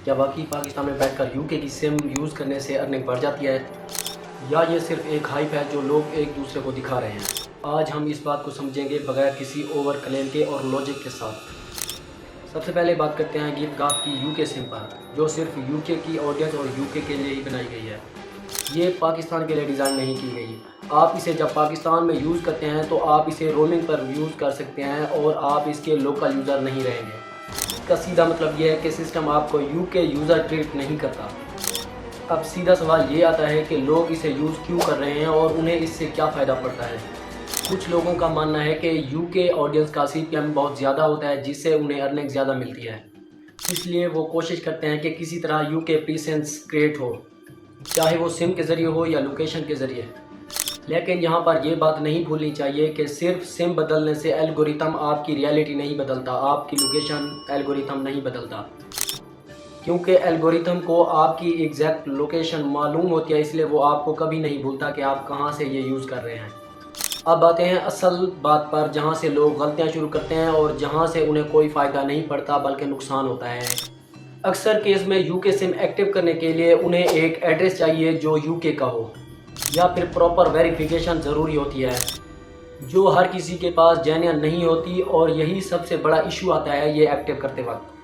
کیا واقعی پاکستان میں بیٹھ کر یوکے کی سم یوز کرنے سے ارننگ بڑھ جاتی ہے، یا یہ صرف ایک ہائپ ہے جو لوگ ایک دوسرے کو دکھا رہے ہیں؟ آج ہم اس بات کو سمجھیں گے بغیر کسی اوور کلیم کے اور لاجک کے ساتھ۔ سب سے پہلے بات کرتے ہیں گیف گاف کی یوکے سم پر، جو صرف یوکے کی آڈینس اور یوکے کے لیے ہی بنائی گئی ہے۔ یہ پاکستان کے لیے ڈیزائن نہیں کی گئی۔ آپ اسے جب پاکستان میں یوز کرتے ہیں تو آپ اسے رومنگ پر یوز کر سکتے ہیں اور آپ اس کے لوکل یوزر نہیں رہیں گے۔ اس کا سیدھا مطلب یہ ہے کہ سسٹم آپ کو یوکے یوزر ٹریٹ نہیں کرتا۔ اب سیدھا سوال یہ آتا ہے کہ لوگ اسے یوز کیوں کر رہے ہیں اور انہیں اس سے کیا فائدہ پڑتا ہے۔ کچھ لوگوں کا ماننا ہے کہ یوکے آڈینس کا CPM بہت زیادہ ہوتا ہے، جس سے انہیں ارننگ زیادہ ملتی ہے، اس لیے وہ کوشش کرتے ہیں کہ کسی طرح یوکے پریسنس کریٹ ہو، چاہے وہ سم کے ذریعے ہو یا لوکیشن کے ذریعے۔ لیکن یہاں پر یہ بات نہیں بھولنی چاہیے کہ صرف سم بدلنے سے الگوریتم آپ کی ریالٹی نہیں بدلتا، آپ کی لوکیشن الگوریتم نہیں بدلتا، کیونکہ الگوریتم کو آپ کی ایگزیکٹ لوکیشن معلوم ہوتی ہے، اس لیے وہ آپ کو کبھی نہیں بھولتا کہ آپ کہاں سے یہ یوز کر رہے ہیں۔ اب آتے ہیں اصل بات پر، جہاں سے لوگ غلطیاں شروع کرتے ہیں اور جہاں سے انہیں کوئی فائدہ نہیں پڑتا بلکہ نقصان ہوتا ہے۔ اکثر کیس میں یوکے سم ایکٹیو کرنے کے لیے انہیں ایک ایڈریس چاہیے جو یوکے کا ہو، یا پھر پراپر ویریفیکیشن ضروری ہوتی ہے، جو ہر کسی کے پاس جینیئن نہیں ہوتی، اور یہی سب سے بڑا ایشو آتا ہے یہ ایکٹیو کرتے وقت۔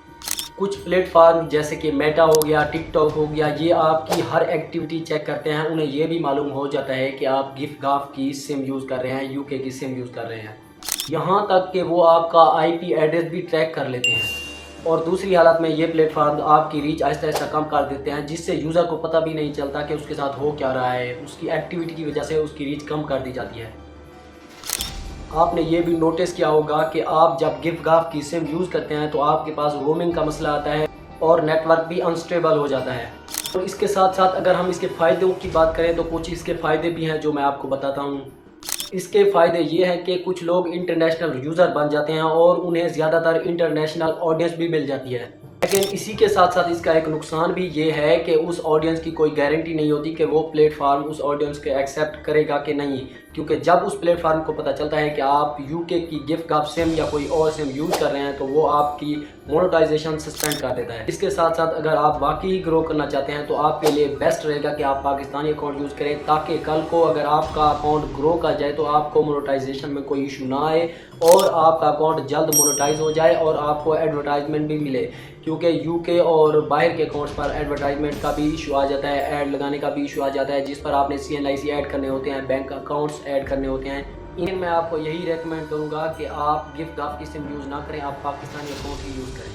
کچھ پلیٹ فارم جیسے کہ میٹا ہو گیا، ٹک ٹاک ہو گیا، یہ آپ کی ہر ایکٹیویٹی چیک کرتے ہیں، انہیں یہ بھی معلوم ہو جاتا ہے کہ آپ گیف گاف کی سم یوز کر رہے ہیں، یوکے کی سم یوز کر رہے ہیں، یہاں تک کہ وہ آپ کا IP ایڈریس بھی ٹریک کر لیتے ہیں۔ اور دوسری حالت میں یہ پلیٹ فارم آپ کی ریچ آہستہ آہستہ کم کر دیتے ہیں، جس سے یوزر کو پتہ بھی نہیں چلتا کہ اس کے ساتھ ہو کیا رہا ہے، اس کی ایکٹیویٹی کی وجہ سے اس کی ریچ کم کر دی جاتی ہے۔ آپ نے یہ بھی نوٹس کیا ہوگا کہ آپ جب گیف گاف کی سم یوز کرتے ہیں تو آپ کے پاس رومنگ کا مسئلہ آتا ہے اور نیٹ ورک بھی انسٹیبل ہو جاتا ہے۔ اور اس کے ساتھ ساتھ اگر ہم اس کے فائدوں کی بات کریں تو کچھ اس کے فائدے بھی ہیں جو میں آپ کو بتاتا ہوں۔ اس کے فائدے یہ ہیں کہ کچھ لوگ انٹرنیشنل یوزر بن جاتے ہیں اور انہیں زیادہ تر انٹرنیشنل آڈینس بھی مل جاتی ہے، لیکن اسی کے ساتھ ساتھ اس کا ایک نقصان بھی یہ ہے کہ اس آڈینس کی کوئی گارنٹی نہیں ہوتی کہ وہ پلیٹ فارم اس آڈینس کو ایکسیپٹ کرے گا کہ نہیں، کیونکہ جب اس پلیٹ فارم کو پتہ چلتا ہے کہ آپ یوکے کی گیف گاف سم یا کوئی اور سم یوز کر رہے ہیں تو وہ آپ کی مونیٹائزیشن سسپینڈ کر دیتا ہے۔ اس کے ساتھ ساتھ اگر آپ واقعی گرو کرنا چاہتے ہیں تو آپ کے لیے بیسٹ رہے گا کہ آپ پاکستانی اکاؤنٹ یوز کریں، تاکہ کل کو اگر آپ کا اکاؤنٹ گرو کر جائے تو آپ کو مونیٹائزیشن میں کوئی ایشو نہ آئے اور آپ کا اکاؤنٹ جلد مونیٹائز ہو جائے اور آپ کو ایڈورٹائزمنٹ بھی ملے، کیونکہ یوکے اور باہر کے اکاؤنٹس پر ایڈورٹائزمنٹ کا بھی ایشو آ جاتا ہے، ایڈ لگانے کا بھی ایشو آ جاتا ہے، جس پر آپ نے CNIC ایڈ کرنے ہوتے ہیں، بینک اکاؤنٹس ایڈ کرنے ہوتے ہیں۔ میں آپ کو یہی ریکمینڈ کروں گا کہ آپ گیف گاف کی سم یوز نہ کریں، آپ پاکستانی اکاؤنٹ ہی یوز کریں۔